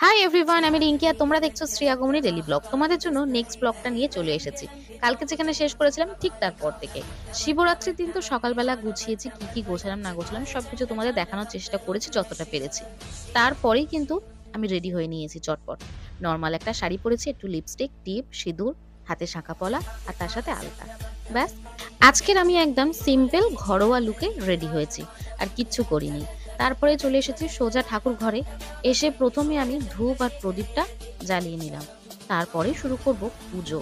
Hi everyone, আমি রিঙ্কি আর তোমরা দেখছো শ্রেয়াগমনী ডেলি ব্লগ। তোমাদের জন্য নেক্সট ব্লগটা নিয়ে চলে এসেছি। কালকে যেখানে শেষ করেছিলাম ঠিক তারপর থেকে শিবরাত্রির দিন তো সকালবেলা গুছিয়েছি, কি কি গোছালাম না গোছালাম সবকিছু তোমাদের দেখানোর চেষ্টা করেছি যতটা পেরেছি। তারপরেই কিন্তু আমি রেডি হয়ে নিয়েছি চটপট। নর্মাল একটা শাড়ি পরেছি, একটু লিপস্টিক, টিপ, সিঁদুর, হাতে শাঁখা পলা আর তার সাথে আলতা। ব্যাস, আজকের আমি একদম সিম্পল ঘরোয়া লুকে রেডি হয়েছি, আর কিচ্ছু করিনি। তারপরে চলে এসেছি সোজা ঠাকুর ঘরে। এসে প্রথমে আমি ধূপ আর প্রদীপটা জ্বালিয়ে নিলাম, তারপরে শুরু করব পুজো।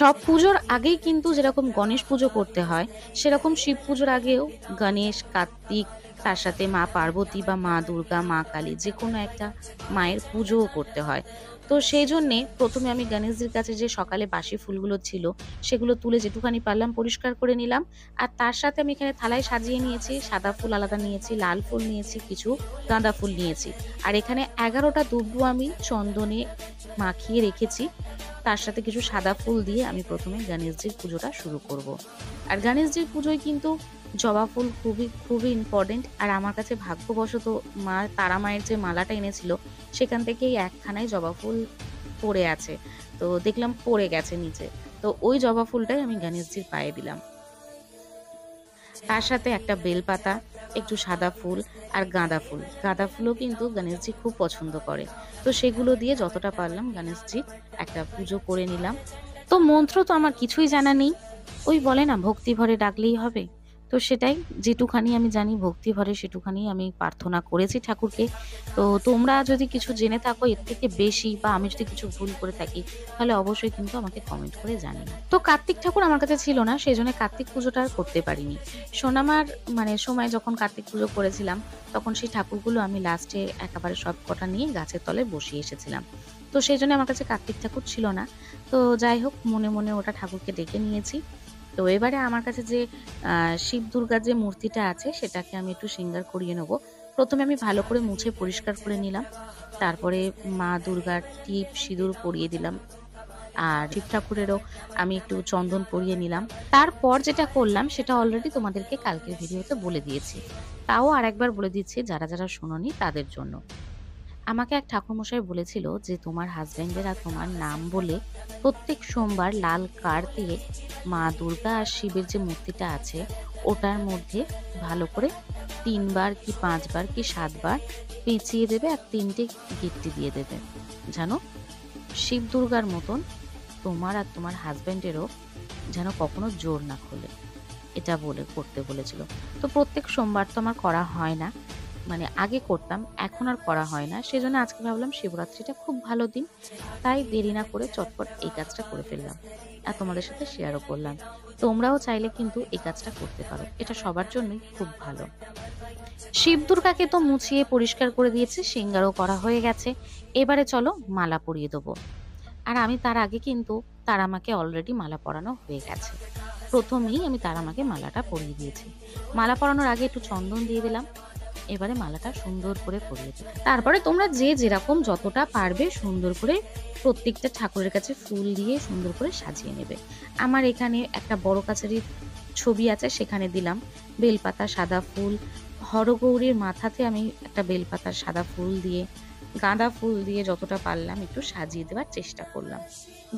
সব পুজোর আগেই কিন্তু যেরকম গণেশ পুজো করতে হয়, সেরকম শিব পুজোর আগেও গণেশ, কার্তিক, তার সাথে মা পার্বতী বা মা দুর্গা, মা কালী, যে কোনো একটা মায়ের পুজোও করতে হয়। তো সেই জন্যে প্রথমে আমি গণেশজির কাছে যে সকালে বাসি ফুলগুলো ছিল সেগুলো তুলে যেটুখানি পারলাম পরিষ্কার করে নিলাম। আর তার সাথে আমি এখানে থালায় সাজিয়ে নিয়েছি, সাদা ফুল আলাদা নিয়েছি, লাল ফুল নিয়েছি, কিছু গাঁদা ফুল নিয়েছি। আর এখানে 11টা দুব্বো আমি চন্দনে মাখিয়ে রেখেছি। তার সাথে কিছু সাদা ফুল দিয়ে আমি প্রথমে গণেশজির পুজোটা শুরু করব। আর গণেশজির পুজোয় কিন্তু জবা ফুল খুবই খুবই ইম্পর্টেন্ট। আর আমার কাছে ভাগ্যবশত মা তারা মায়ের যে মালাটা এনেছিল সেখান থেকেই একখানায় জবা ফুল পড়ে আছে। তো দেখলাম পড়ে গেছে নিচে, তো ওই জবা ফুলটাই আমি গণেশজির পায়ে দিলাম। তার সাথে একটা বেলপাতা, একটু সাদা ফুল আর গাঁদা ফুল। গাঁদা ফুলও কিন্তু গণেশজি খুব পছন্দ করে। তো সেগুলো দিয়ে যতটা পারলাম গণেশজি একটা পুজো করে নিলাম। তো মন্ত্র তো আমার কিছুই জানা নেই, ওই বলে না ভক্তি ভরে ডাকলেই হবে। তো সেটাই, যেটুখানি আমি জানি ভক্তি ভরে সেটুখানি আমি প্রার্থনা করেছি ঠাকুরকে। তো তোমরা যদি কিছু জেনে থাকো এর থেকে বেশি, বা আমি যদি কিছু ভুল করে থাকি, তাহলে অবশ্যই কিন্তু আমাকে কমেন্ট করে জানিও। তো কার্তিক ঠাকুর আমার কাছে ছিল না, সেই জন্য কার্তিক পুজোটা আর করতে পারিনি। সোনামার সময় যখন কার্তিক পুজো করেছিলাম, তখন সেই ঠাকুরগুলো আমি লাস্টে একেবারে সব কটা নিয়ে গাছের তলায় বসিয়ে এসেছিলাম। তো সেই জন্য আমার কাছে কার্তিক ঠাকুর ছিল না। তো যাই হোক, মনে মনে ওটা ঠাকুরকে ডেকে নিয়েছি। তো এবারে আমার কাছে যে শিব দুর্গার যে মূর্তিটা আছে সেটাকে আমি একটু শৃঙ্গার করিয়ে নেব। প্রথমে আমি ভালো করে মুছে পরিষ্কার করে নিলাম, তারপরে মা দুর্গার টিপ সিঁদুর পরিয়ে দিলাম। আর শিব ঠাকুরেরও আমি একটু চন্দন পরিয়ে নিলাম। তারপর যেটা করলাম সেটা অলরেডি তোমাদেরকে কালকের ভিডিওতে বলে দিয়েছি, তাও আরেকবার বলে দিচ্ছি যারা যারা শোনোনি তাদের জন্য। আমাকে এক ঠাকুরমশাই বলেছিল যে তোমার হাজবেন্ডের আর তোমার নাম বলে প্রত্যেক সোমবার লাল কার দিয়ে মা দুর্গা আর শিবের যে মূর্তিটা আছে ওটার মধ্যে ভালো করে 3বার কি 5বার কি 7বার পেঁচিয়ে দেবে, আর 3টে গিট্টি দিয়ে দেবে, জানো শিব দুর্গার মতন তোমার আর তোমার হাজবেন্ডেরও যেন কখনো জোর না খোলে, এটা বলে করতে বলেছিল। তো প্রত্যেক সোমবার তো আমার করা হয় না, আগে করতাম, এখন আর করা হয় না। সেজন্য আজকে ভাবলাম শিবরাত্রিটা খুব ভালো দিন, তাই দেরি না করে চটপট এই কাজটা করে ফেললাম আর তোমাদের সাথে শেয়ারও করলাম। তোমরাও চাইলে কিন্তু এই কাজটা করতে পারো, এটা সবার জন্যই খুব ভালো। শিব দুর্গাকে তো মুছিয়ে পরিষ্কার করে দিয়েছে, সিঙ্গারও করা হয়ে গেছে। এবারে চলো মালা পরিয়ে দেবো। আর আমি তার আগে কিন্তু তারামাকে অলরেডি মালা পরানো হয়ে গেছে। প্রথমেই আমি তারামাকে মালাটা পরিয়ে দিয়েছি। মালা পরানোর আগে একটু চন্দন দিয়ে দিলাম। এবারে মালাটা সুন্দর করে পরিয়ে দিলাম। তারপরে তোমরা যে যেরকম যতটা পারবে সুন্দর করে প্রত্যেকটা ঠাকুরের কাছে ফুল দিয়ে সুন্দর করে সাজিয়ে নেবে। আমার এখানে একটা বড় কাছারির ছবি আছে, সেখানে দিলাম বেলপাতা, সাদা ফুল। হরগৌরীর মাথাতে আমি একটা বেলপাতার সাদা ফুল দিয়ে, গাঁদা ফুল দিয়ে যতটা পারলাম একটু সাজিয়ে দেওয়ার চেষ্টা করলাম।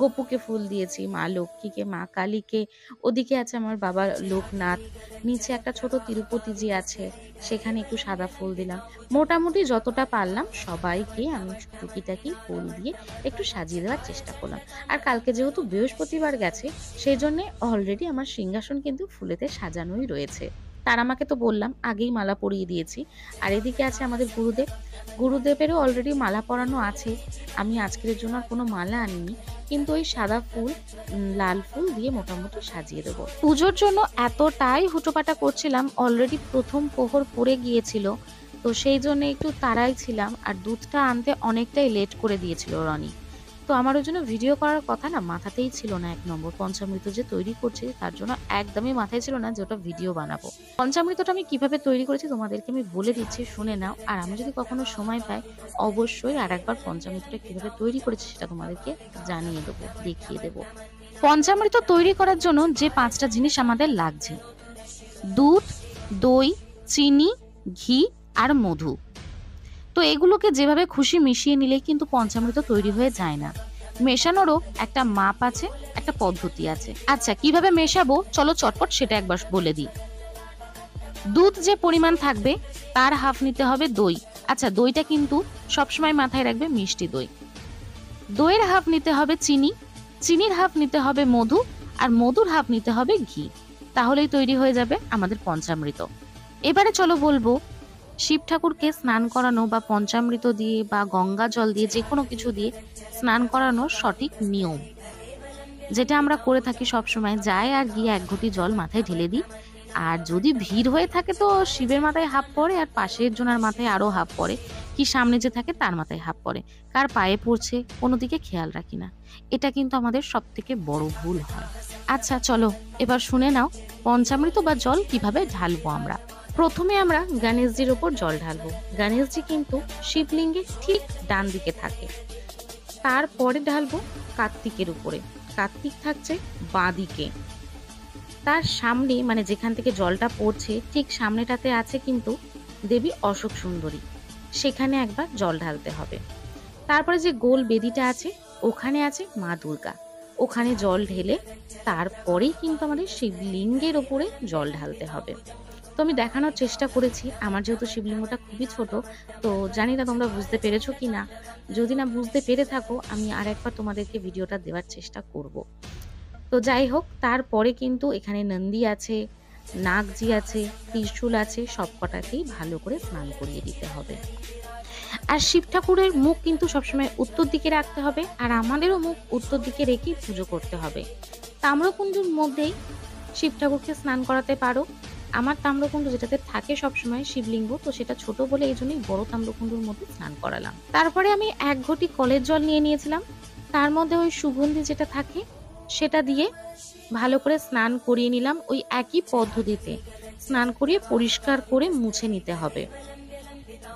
গোপুকে ফুল দিয়েছি, মা লক্ষ্মীকে, মা কালীকে, ওদিকে আছে আমার বাবা লোকনাথ, নিচে একটা ছোট তিরুপতিজি আছে, সেখানে একটু সাদা ফুল দিলাম। মোটামুটি যতটা পারলাম সবাইকে আমি টুকিটাকি ফুল দিয়ে একটু সাজিয়ে দেওয়ার চেষ্টা করলাম। আর কালকে যেহেতু বৃহস্পতিবার গেছে, সেই জন্যে অলরেডি আমার সিংহাসন কিন্তু ফুলেতে সাজানোই রয়েছে। তার আমাকে তো বললাম আগেই মালা পরিয়ে দিয়েছি। আর এদিকে আছে আমাদের গুরুদেব, গুরুদেবেরও অলরেডি মালা পরানো আছে। আমি আজকের জন্য আর কোনো মালা আনিনি, কিন্তু ওই সাদা ফুল, লাল ফুল দিয়ে মোটামুটি সাজিয়ে দেবো। পুজোর জন্য এতটাই হুটোপাটা করছিলাম, অলরেডি প্রথম প্রহর পড়ে গিয়েছিল, তো সেই জন্য একটু তাড়াই ছিলাম। আর দুধটা আনতে অনেকটাই লেট করে দিয়েছিল রনি। তো আমার ওই জন্য ভিডিও করার কথা না মাথাতেই ছিল না। ১ নম্বর পঞ্চামৃত যে তৈরি করছি তার জন্য একদমই মাথায় ছিল না যে ওটা ভিডিও বানাবো। পঞ্চামৃতটা আমি কিভাবে তৈরি করেছি তোমাদেরকে আমি বলে দিচ্ছি, শুনে নাও। আর আমি যদি কখনো সময় পাই অবশ্যই আরেকবার পঞ্চামৃতটা কিভাবে তৈরি করেছি সেটা তোমাদেরকে জানিয়ে দেবো, দেখিয়ে দেবো। পঞ্চামৃত তৈরি করার জন্য যে ৫টা জিনিস আমাদের লাগছে: দুধ, দই, চিনি, ঘি আর মধু। তো এগুলোকে যেভাবে খুশি মিশিয়ে নিলেই কিন্তু পঞ্চামৃত তৈরি হয়ে যায় না। মেশানোরও একটা মাপ আছে, একটা পদ্ধতি আছে। আচ্ছা, কিভাবে মেশাবো চলো চটপট সেটা একবার বলে দিই। দুধ যে পরিমাণ থাকবে তার হাফ নিতে হবে দই। আচ্ছা, দইটা কিন্তু সবসময় মাথায় রাখবে মিষ্টি দই। দইয়ের হাফ নিতে হবে চিনি, চিনির হাফ নিতে হবে মধু, আর মধুর হাফ নিতে হবে ঘি। তাহলেই তৈরি হয়ে যাবে আমাদের পঞ্চামৃত। এবারে চলো বলবো শিব ঠাকুরকে স্নান করানো বা পঞ্চামৃত দিয়ে বা গঙ্গা জল দিয়ে যে কোনো কিছু দিয়ে স্নান করানোর সঠিক নিয়ম, যেটা আমরা করে থাকি সবসময়। যায় আর গিয়ে ১ ঘটি জল মাথায় ঢেলে দিই। আর যদি ভিড় হয়ে থাকে তো শিবের মাথায় হাফ পড়ে, আর পাশের জনার মাথায় আরো হাফ পড়ে, কি সামনে যে থাকে তার মাথায় হাফ পড়ে। কার পায়ে পড়ছে কোনো দিকে খেয়াল রাখি না। এটা কিন্তু আমাদের সব থেকে বড় ভুল হয়। আচ্ছা চলো এবার শুনে নাও পঞ্চামৃত বা জল কিভাবে ঢালবো আমরা। প্রথমে আমরা গণেশজির ওপর জল ঢালবো। গণেশজি কিন্তু শিবলিঙ্গের ঠিক ডান দিকে থাকে। তারপরে ঢালবো কার্তিকের উপরে। কার্তিক থাকছে বাঁ দিকে। তার সামনে মানে যেখান থেকে জলটা পড়ছে ঠিক সামনেটাতে আছে কিন্তু দেবী অশোক সুন্দরী, সেখানে একবার জল ঢালতে হবে। তারপরে যে গোল বেদিটা আছে ওখানে আছে মা দুর্গা, ওখানে জল ঢেলে তারপরেই কিন্তু আমাদের শিবলিঙ্গের ওপরে জল ঢালতে হবে। তো আমি দেখানোর চেষ্টা করেছি। আমার যেহেতু শিবলিঙ্গটা খুবই ছোট, তো জানি না তোমরা বুঝতে পেরেছো কি না। যদি না বুঝতে পেরে থাকো আমি আর একবার তোমাদেরকে ভিডিওটা দেওয়ার চেষ্টা করব। তো যাই হোক, তারপরে কিন্তু এখানে নন্দী আছে, নাগজি আছে, ত্রিশূল আছে, সব কটাকেই ভালো করে স্নান করিয়ে দিতে হবে। আর শিব ঠাকুরের মুখ কিন্তু সবসময় উত্তর দিকে রাখতে হবে, আর আমাদেরও মুখ উত্তর দিকে রেখেই পুজো করতে হবে। তাম্রকুণ্ডুর মধ্যেই শিব ঠাকুরকে স্নান করাতে পারো। আমার তাম্রকুণ্ড যেটাতে থাকে সবসময় শিবলিঙ্গ, তো সেটা ছোট বলে এই জন্যই বড় তাম্রকুণ্ডুর মধ্যে স্নান করালাম। তারপরে আমি ১ ঘটি কলের জল নিয়ে নিয়েছিলাম। তার মধ্যে ওই সুগন্ধি যেটা থাকে সেটা দিয়ে ভালো করে স্নান করিয়ে নিলাম। ওই একই পদ্ধতিতে স্নান করিয়ে পরিষ্কার করে মুছে নিতে হবে।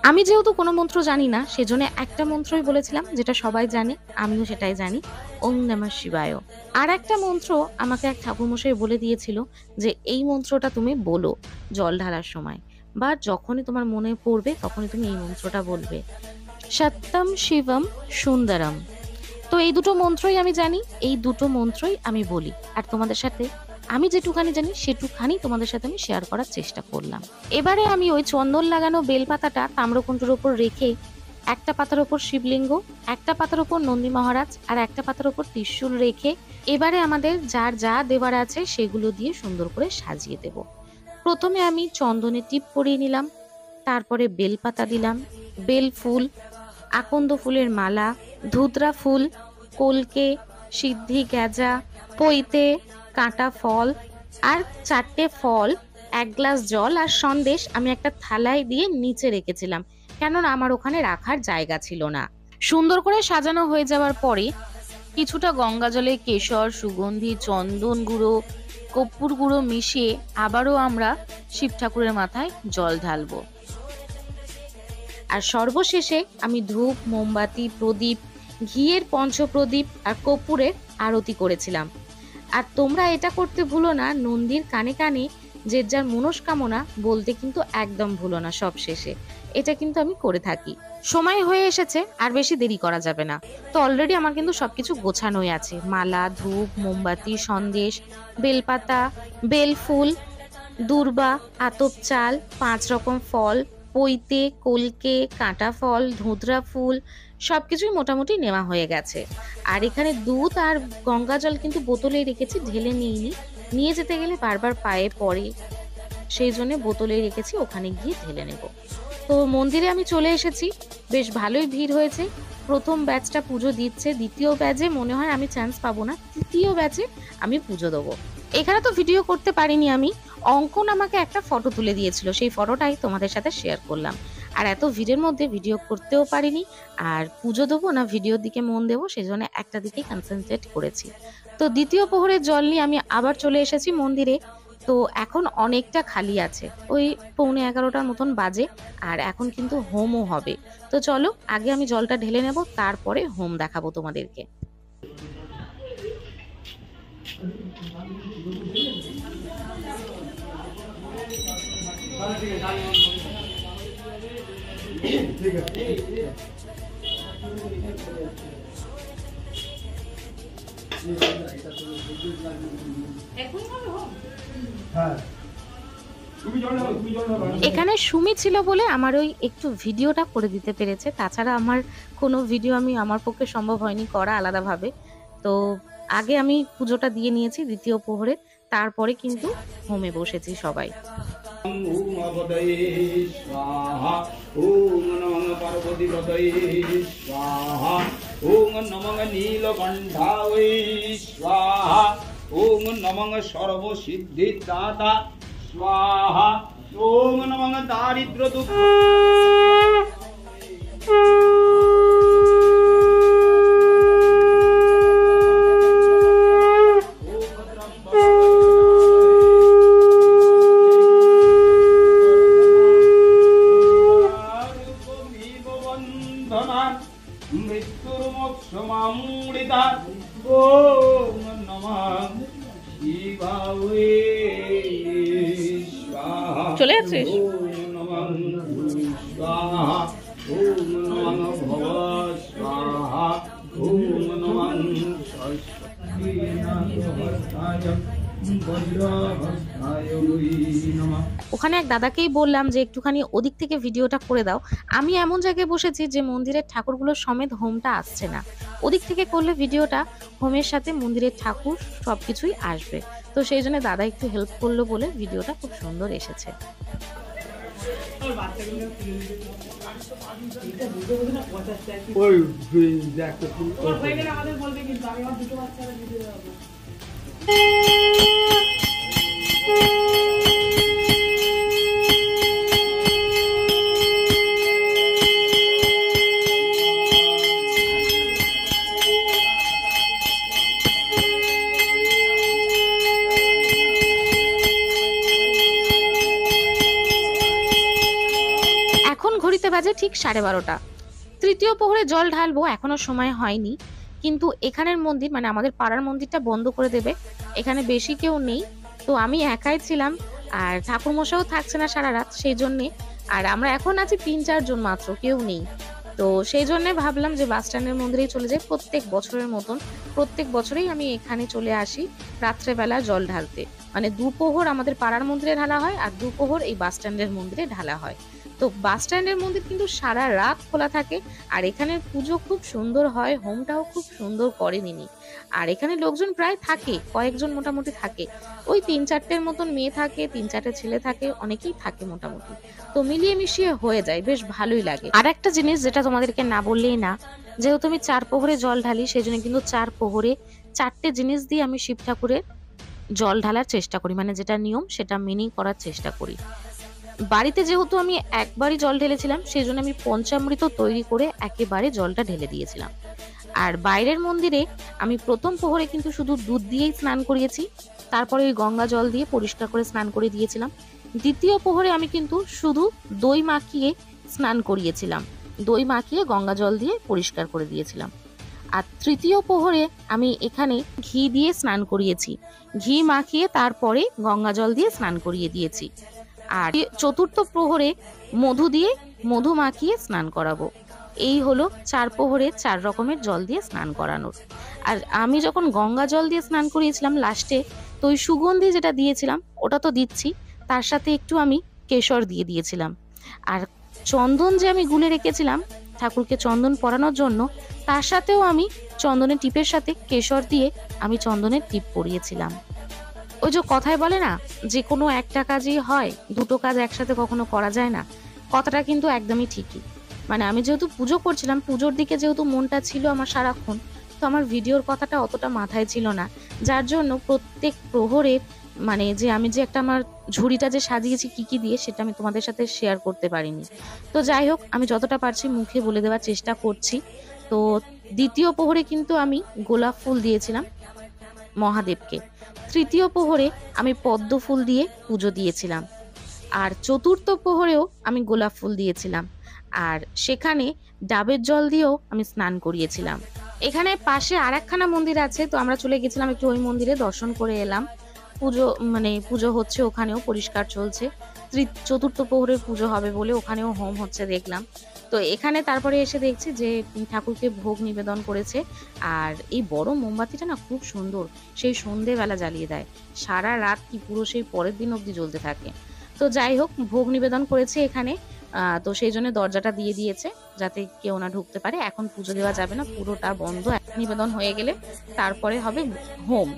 আমি যেহেতু কোনো মন্ত্র জানি না সেজন্য একটা মন্ত্রই বলেছিলাম, যেটা সবাই জানে, আমিও সেটাই জানি, ওম নমঃ শিবায়। আর একটা মন্ত্র আমাকে এক ঠাকুরমশাই বলে দিয়েছিল যে এই মন্ত্রটা তুমি বলো জল ঢালার সময়, বা যখনই তোমার মনে পড়বে তখনই তুমি এই মন্ত্রটা বলবে, সত্যম শিবম সুন্দরম। তো এই দুটো মন্ত্রই আমি জানি, এই দুটো মন্ত্রই আমি বলি। আর তোমাদের সাথে আমি যেটুখানি জানি সেটুখানি তোমাদের সাথে আমি শেয়ার করার চেষ্টা করলাম। এবারে আমি ওই চন্দন লাগানো বেলপাতাটা তাম্রকুণ্ডুর ওপর রেখে একটা পাতার ওপর শিবলিঙ্গ, একটা পাতার ওপর নন্দী মহারাজ, আর একটা পাতার ওপর ত্রিশূল রেখে এবারে আমাদের যার যা দেওয়ার আছে সেগুলো দিয়ে সুন্দর করে সাজিয়ে দেব। প্রথমে আমি চন্দনের টিপ পরিয়ে নিলাম, তারপরে বেলপাতা দিলাম, বেল ফুল, আকন্দ ফুলের মালা, ধুতরা ফুল, কলকে, সিদ্ধি গেজা, পৈতে, কাঁটা ফল, আর 4টে ফল, 1 গ্লাস জল আর সন্দেশ আমি একটা থালায় দিয়ে নিচে রেখেছিলাম, কেননা আমার ওখানে রাখার জায়গা ছিল না। সুন্দর করে সাজানো হয়ে যাওয়ার পরে কিছুটা গঙ্গা জলে কেশর, সুগন্ধি, চন্দন গুঁড়ো, কর্পূর গুঁড়ো মিশিয়ে আবারও আমরা শিব ঠাকুরের মাথায় জল ঢালবো। আর সর্বশেষে আমি ধূপ, মোমবাতি, প্রদীপ, ঘিয়ের পঞ্চপ্রদীপ আর কর্পূরের আরতি করেছিলাম। আর তোমরা এটা করতে ভুলো না, নন্দীর কানে কানে যে যার মনস্কামনা বলতে কিন্তু একদম ভুলো না সব শেষে। এটা কিন্তু আমি করে থাকি। সময় হয়ে এসেছে, আর বেশি দেরি করা যাবে না। তো অলরেডি আমার কিন্তু সবকিছু গোছানোই আছে, মালা, ধূপ, মোমবাতি, সন্দেশ, বেলপাতা, বেলফুল, দূর্বা, আতপ চাল, 5 রকম ফল, পৈতে, কলকে, কাঁটা ফল, ধুতরা ফুল, সবকিছুই মোটামুটি নেওয়া হয়ে গেছে। আর এখানে দুধ আর গঙ্গা জল কিন্তু বোতলেই রেখেছি, ঢেলে নিইনি, নিয়ে যেতে গেলে বারবার পায়ে পড়ে, সেই জন্য বোতলেই রেখেছি, ওখানে গিয়ে ঢেলে নেব। তো মন্দিরে আমি চলে এসেছি, বেশ ভালোই ভিড় হয়েছে। প্রথম ব্যাচটা পুজো দিচ্ছে, দ্বিতীয় ব্যাচে মনে হয় আমি চান্স পাবো না, তৃতীয় ব্যাচে আমি পুজো দেবো। এখানে তো ভিডিও করতে পারিনি আমি, অঙ্কন আমাকে একটা ফটো তুলে দিয়েছিল, সেই ফটোটাই তোমাদের সাথে শেয়ার করলাম। আর এত ভিড়ের মধ্যে ভিডিও করতেও পারিনি, আর পুজো দেবো না ভিডিওর দিকে মন দেবো, সেই জন্য একটা দিকেই কনসেন্ট্রেট করেছি। তো দ্বিতীয় প্রহরের জল নিয়ে আমি আবার চলে এসেছি মন্দিরে। তো এখন অনেকটা খালি আছে, ওই 11:45টার মতন বাজে, আর এখন কিন্তু হোমও হবে। তো চলো আগে আমি জলটা ঢেলে নেব, তারপরে হোম দেখাবো তোমাদেরকে। এখানে সুমি ছিল বলে আমার ওই একটু ভিডিওটা করে দিতে পেরেছে, তাছাড়া আমার কোনো ভিডিও আমার পক্ষে সম্ভব হয়নি করা আলাদাভাবে। তো আগে আমি পুজোটা দিয়ে নিয়েছি দ্বিতীয় প্রহরে, তারপরে কিন্তু হোমে বসেছি সবাই। ওম নমঃ নীলকণ্ঠায় স্বাহা, ওম নমঃ সর্বসিদ্ধিদাতা স্বাহা, ওম নমঃ দারিদ্র্য দুঃখ মৃত্যুর্মোক্ষমামৃতা। ওম নমঃ শিবায় স্বাহা। চলে যাচ্ছিস? ওম নমঃ স্বাহা, ওম নমঃ ভব স্বাহা, ওম নমঃ সরস্বতী ওখানে এক দাদাকেই বললাম যে একটুখানি ওদিক থেকে ভিডিওটা করে দাও। আমি এমন জায়গায় বসেছি যে মন্দিরের ঠাকুরগুলো সমেত হোমটা আসছে না, ওদিক থেকে করলে ভিডিওটা হোমের সাথে মন্দিরের ঠাকুর সবকিছুই আসবে। তো সেই জন্য দাদা একটু হেল্প করলো বলে ভিডিওটা খুব সুন্দর এসেছে। এখন ঘড়িতে বাজে ঠিক 12:30। তৃতীয় প্রহরে জল ঢালবো, এখনো সময় হয়নি, কিন্তু এখানের মন্দির মানে আমাদের পাড়ার মন্দিরটা বন্ধ করে দেবে, এখানে বেশি কেউ নেই। তো আমি একাই ছিলাম, আর ঠাকুরমশাইও থাকছে না সারা রাত, সেই জন্যে। আর আমরা এখন আছি 3-4 জন মাত্র, কেউ নেই। তো সেই জন্য ভাবলাম যে বাস স্ট্যান্ডের মন্দিরেই চলে যাই, প্রত্যেক বছরের মতন প্রত্যেক বছরেই আমি এখানে চলে আসি রাত্রেবেলা জল ঢালতে। মানে দুপোহর আমাদের পাড়ার মন্দিরে ঢালা হয়, আর দুপোহর এই বাস স্ট্যান্ডের মন্দিরে ঢালা হয়। তো বাস স্ট্যান্ডের মন্দির কিন্তু সারা রাত খোলা থাকে, আর এখানের পুজো খুব সুন্দর হয়, হোমটাও খুব সুন্দর করেন ইনি। আর এখানে লোকজন প্রায় থাকে, কয়েকজন মোটামুটি থাকে, ওই 3-4টের মতন মেয়ে থাকে, 3-4টে ছেলে থাকে, অনেকেই থাকে মোটামুটি। তো মিলিয়ে মিশিয়ে হয়ে যায়, বেশ ভালোই লাগে। আর একটা জিনিস যেটা তোমাদেরকে না বললেই না, যেহেতু আমি 4 প্রহরে জল ঢালি, সেই জন্য কিন্তু 4 প্রহরে 4টে জিনিস দিয়ে আমি শিব ঠাকুরের জল ঢালার চেষ্টা করি, মানে যেটা নিয়ম সেটা মেনেই করার চেষ্টা করি। বাড়িতে যেহেতু আমি একবারই জল ঢেলেছিলাম, সেই জন্য আমি পঞ্চামৃত তৈরি করে একেবারে জলটা ঢেলে দিয়েছিলাম। আর বাইরের মন্দিরে আমি প্রথম প্রহরে কিন্তু শুধু দুধ দিয়েই স্নান করিয়েছি, তারপরে ওই গঙ্গা জল দিয়ে পরিষ্কার করে স্নান করে দিয়েছিলাম। দ্বিতীয় প্রহরে আমি কিন্তু শুধু দই মাখিয়ে স্নান করিয়েছিলাম, দই মাখিয়ে গঙ্গা জল দিয়ে পরিষ্কার করে দিয়েছিলাম। আর তৃতীয় প্রহরে আমি এখানে ঘি দিয়ে স্নান করিয়েছি, ঘি মাখিয়ে তারপরে গঙ্গা জল দিয়ে স্নান করিয়ে দিয়েছি। আর চতুর্থ প্রহরে মধু মাখিয়ে স্নান করাবো। এই হলো 4 প্রহরে 4 রকমের জল দিয়ে স্নান করানোর। আর আমি যখন গঙ্গা জল দিয়ে স্নান করিয়েছিলাম লাস্টে, তো ওই সুগন্ধি যেটা দিয়েছিলাম ওটা তো দিচ্ছি, তার সাথে একটু আমি কেশর দিয়ে দিয়েছিলাম। আর চন্দন যে আমি গুলে রেখেছিলাম ঠাকুরকে চন্দন পরানোর জন্য, তার সাথেও আমি চন্দনের টিপের সাথে কেশর দিয়ে আমি চন্দনের টিপ পরিয়েছিলাম। ওই যে কথায় বলে না, যে কোনো একটা কাজই হয়, দুটো কাজ একসাথে কখনো করা যায় না, কথাটা কিন্তু একদমই ঠিকই। মানে আমি যেহেতু পুজো করছিলাম, পুজোর দিকে যেহেতু মনটা ছিল আমার সারাক্ষণ, তো আমার ভিডিওর কথাটা অতটা মাথায় ছিল না, যার জন্য প্রত্যেক প্রহরের মানে যে আমি যে একটা আমার ঝুড়িটা যে সাজিয়েছি কি কি দিয়ে, সেটা আমি তোমাদের সাথে শেয়ার করতে পারিনি। তো যাই হোক, আমি যতটা পারছি মুখে বলে দেওয়ার চেষ্টা করছি। তো দ্বিতীয় প্রহরে কিন্তু আমি গোলাপ ফুল দিয়েছিলাম মহাদেবকে। তৃতীয় প্রহরে আমি পদ্ম ফুল দিয়ে পুজো দিয়েছিলাম। আর চতুর্থ প্রহরেও আমি গোলাপ ফুল দিয়েছিলাম। আর সেখানে ডাবের জল দিয়েও আমি স্নান করিয়েছিলাম। এখানে পাশে আর একখানা মন্দির আছে, তো আমরা চলে গেছিলাম একটু ওই মন্দিরে দর্শন করে এলাম। পুজো মানে পুজো হচ্ছে, ওখানেও পরিষ্কার চলছে। চতুর্থ প্রহরের পুজো হবে বলে ওখানেও হোম হচ্ছে দেখলাম। তো এখানে তারপরে এসে দেখছি যে ঠাকুরকে ভোগ নিবেদন করেছে। আর এই বড় মোমবাতিটা না খুব সুন্দর, সেই সন্ধেবেলা জ্বালিয়ে দেয়, সারা রাত কি পুরো সেই পরের দিন অবধি জ্বলতে থাকে। তো যাই হোক, ভোগ নিবেদন করেছে এখানে। তো সেই জন্য দরজাটা দিয়ে দিয়েছে যাতে কেউ না ঢুকতে পারে। এখন পুজো দেওয়া যাবে না, পুরোটা বন্ধ। নিবেদন হয়ে গেলে তারপরে হবে হোম।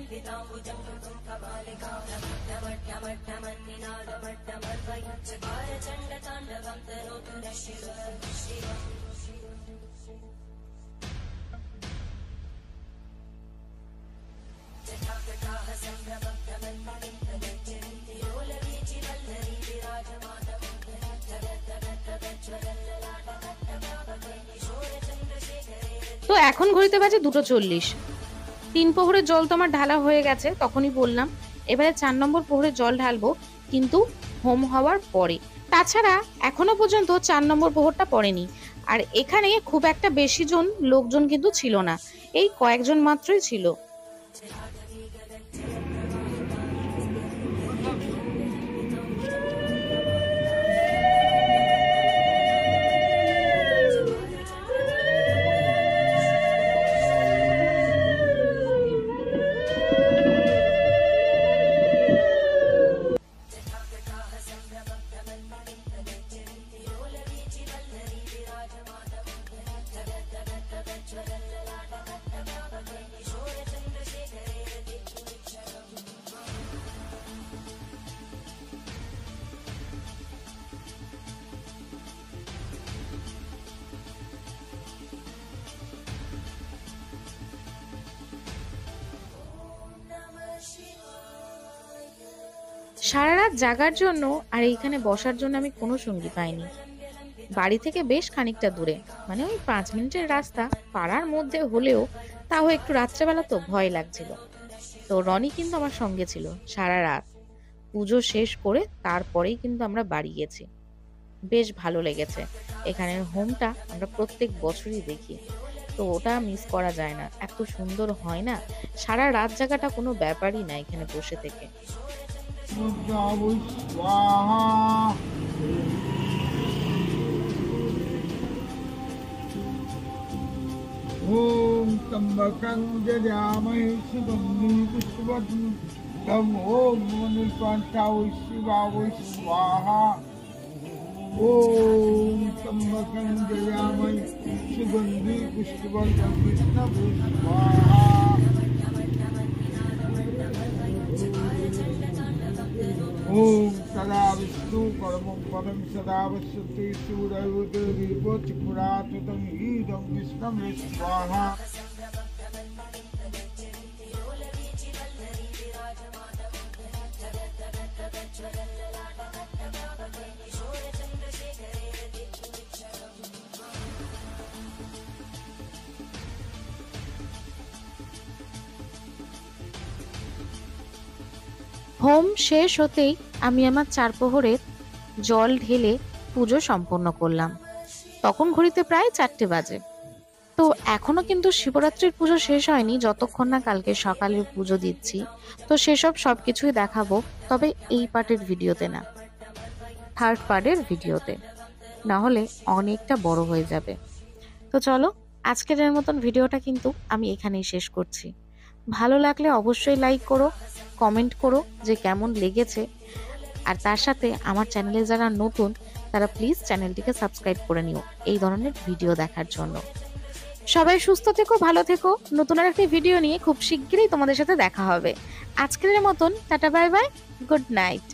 তো এখন ঘড়িতে বাজে 2:40। 3 প্রহরের জল তো আমার ঢালা হয়ে গেছে, তখনই বললাম। এবারে 4 নম্বর প্রহরের জল ঢালবো, কিন্তু হোম হওয়ার পরে। তাছাড়া এখনো পর্যন্ত 4 নম্বর প্রহরটা পড়েনি। আর এখানে খুব একটা বেশি লোকজন কিন্তু ছিল না, এই কয়েকজন মাত্রই ছিল। সারা রাত জাগার জন্য আর এইখানে বসার জন্য আমি কোনো সঙ্গী পাইনি। বাড়ি থেকে বেশ খানিকটা দূরে, মানে ওই 5 মিনিটের রাস্তা, পাড়ার মধ্যে হলেও তাও একটু রাত্রেবেলা তো ভয় লাগছিল। তো রনি কিন্তু আমার সঙ্গে ছিল সারা রাত। পুজো শেষ করে তারপরেই কিন্তু আমরা বাড়ি গেছি। বেশ ভালো লেগেছে। এখানের হোমটা আমরা প্রত্যেক বছরই দেখি, তো ওটা মিস করা যায় না। এত সুন্দর হয় না, সারা রাত জাগাটা কোনো ব্যাপারই না এখানে বসে থেকে। ओम त्र्यंबकं यजामहे सुगंधिं पुष्टिवर्धनम् ओम मणिकांताय शिवाय स्वाहा। ओम त्र्यंबकं यजामहे सुगंधिं पुष्टिवर्धनम् विष्णवे स्वाहा। ओम सदा विष्णु परमं पदं सदा वसति शिवदैवतेर्विभूतिपुराततं ईदं विष्णवे स्वाहा। হোম শেষ হতেই আমি আমার 4 প্রহরের জল ঢেলে পুজো সম্পন্ন করলাম। তখন ঘড়িতে প্রায় 4টে বাজে। তো এখনো কিন্তু শিবরাত্রির পুজো শেষ হয়নি, যতক্ষণ না কালকে সকালে পুজো দিচ্ছি। তো সেসব সবকিছুই দেখাবো, তবে এই পার্টের ভিডিওতে না, থার্ড পার্টের ভিডিওতে, না হলে অনেকটা বড় হয়ে যাবে। তো চলো, আজকের মতন ভিডিওটা কিন্তু আমি এখানেই শেষ করছি। ভালো লাগলে অবশ্যই লাইক করো, কমেন্ট করো যে কেমন লেগেছে। আর তার সাথে আমার চ্যানেলে যারা নতুন তারা প্লিজ চ্যানেলটিকে সাবস্ক্রাইব করে নিও এই ধরনের ভিডিও দেখার জন্য। সবাই সুস্থ থেকো, ভালো থেকো। নতুন আর একটি ভিডিও নিয়ে খুব শিগগিরই তোমাদের সাথে দেখা হবে। আজকের মতন tata, bye bye, good night.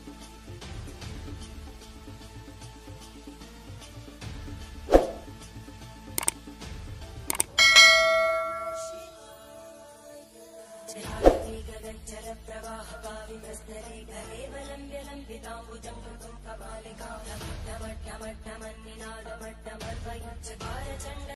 गगनचर प्रवाह कपालिका